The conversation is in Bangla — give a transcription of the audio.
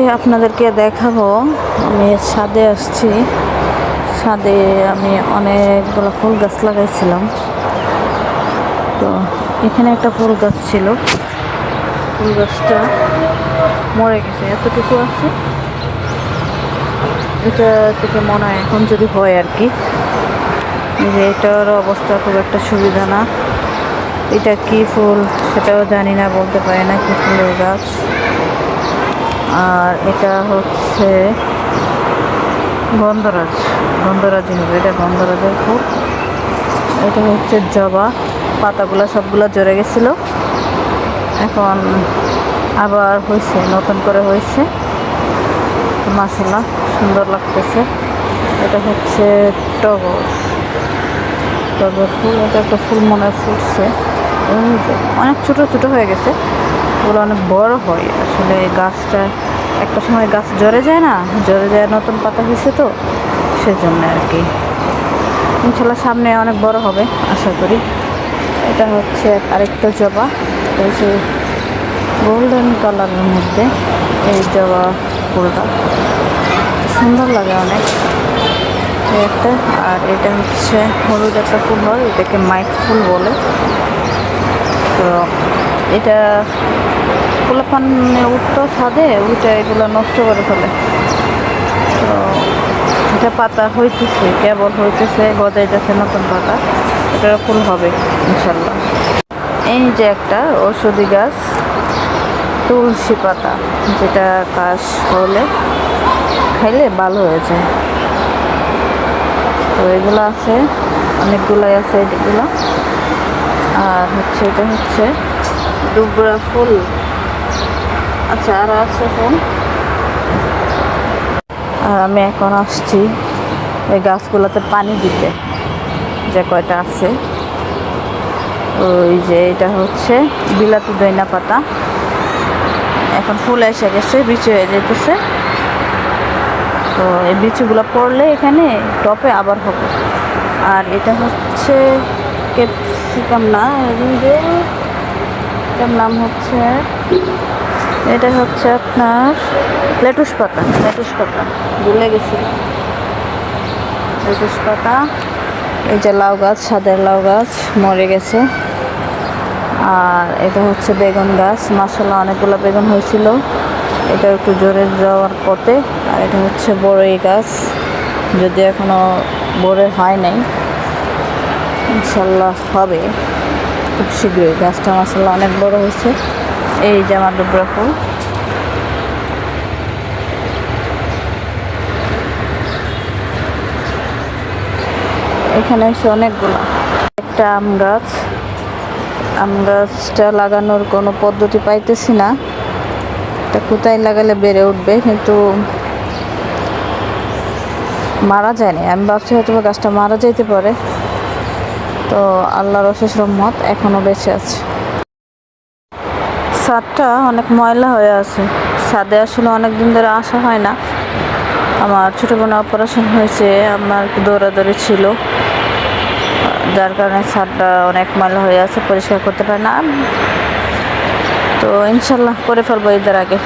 আজকে আপনাদেরকে দেখাবো আমি ছাদে আসছি। ছাদে আমি অনেকগুলো ফুল গাছ লাগাইছিলাম। তো এখানে একটা ফুল গাছ ছিল, ফুল গাছটা মরে গেছে, এতটুকু আছে। এটা থেকে মনে হয় এখন যদি হয় আর কি, যে এটার অবস্থা খুব একটা সুবিধা না। এটা কি ফুল সেটাও জানি না, বলতে পারি না কি ফুলের গাছ। আর এটা হচ্ছে গন্ধরাজি হবে, এটা গন্ধরাজের ফুল। এটা হচ্ছে জবা, পাতাগুলো সবগুলো ঝরে গেছিল, এখন আবার হয়েছে, নতুন করে হয়েছে। মাশাআল্লাহ সুন্দর লাগতেছে। এটা হচ্ছে টগর ফুল। এটা একটা ফুল মনে ফুটছে, অনেক ছোট ছোট হয়ে গেছে, ওগুলো অনেক বড় হয় আসলে। গাছটা একটা সময় গাছ ঝরে যায় না, ঝরে যায়, নতুন পাতা হয়েছে তো সেজন্য আর কি। ইনশাল্লাহ সামনে অনেক বড় হবে আশা করি। এটা হচ্ছে আরেকটা জবা, এই যে গোল্ডেন কালারের মধ্যে এই জবা ফুলটা সুন্দর লাগে অনেক একটা। আর এটা হচ্ছে হলুদ একটা ফুল হয়, এটাকে মাইক ফুল বলে। তো এটা পোলাপানে উঠতো ছাদে, উঠে এগুলো নষ্ট করে ফেলে। তো এটা পাতা হইতেছে, কেবল হইতেছে, গজাইতেছে নতুন পাতা, এটার ফুল হবে ইনশাল্লাহ। এই যে একটা ঔষধি গাছ, তুলসী পাতা, যেটা কাশ হলে খাইলে ভালো হয়ে যায়। তো এগুলো আছে, অনেকগুলাই আছে এগুলো। আর হচ্ছে এটা হচ্ছে দুবরা ফুল, আচ্ছা আর আছে ফুল। আর আমি এখন আসছি এই গাছগুলোতে পানি দিতে, যে কয়টা আছে। ওই যে এটা হচ্ছে বিলাতি দইনা পাতা, এখন ফুল এসে গেছে, বিচি হয়ে যেতেছে। তো এই বিচিগুলো পড়লে এখানে টপে আবার হবে। আর এটা হচ্ছে ক্যাপসিকাম না, এটার নাম হচ্ছে, এটা হচ্ছে আপনার লেটুস পাতা ভুলে গেছি, লেটুস পাতা। এই যে লাউ গাছ, ছাদের লাউ গাছ মরে গেছে। আর এটা হচ্ছে বেগুন গাছ, মাশাআল্লাহ অনেকগুলো বেগুন হয়েছিল, এটা একটু জোরে যাওয়ার পথে। আর এটা হচ্ছে বড়ই গাছ, যদি এখনো বড় হয় নাই, ইনশাল্লাহ হবে খুব শীঘ্রই। গাছটা মাশাআল্লাহ অনেক বড় হয়েছে। এই যে আমার দুবরা ফুল। এখানে এসে অনেকগুলো। একটা আম গাছটা লাগানোর কোনো পদ্ধতি পাইতেছি না, এটা কোথায় লাগালে বেড়ে উঠবে, কিন্তু মারা যায়নি। আমি ভাবছি হয়তো গাছটা মারা যাইতে পারে, তো আল্লাহর অশেষ রহমত এখনো বেঁচে আছে। ছাদটা অনেক ময়লা হয়ে আছে, ছাদে আসলে অনেক দিন ধরে আসা হয় না। আমার ছোটো বোন অপারেশন হয়েছে, আমার দৌড়াদৌড়ি ছিল, যার কারণে ছাদটা অনেক ময়লা হয়ে আছে, পরিষ্কার করতে পারে না। তো ইনশাল্লাহ করে ফেলবো ঈদের আগে।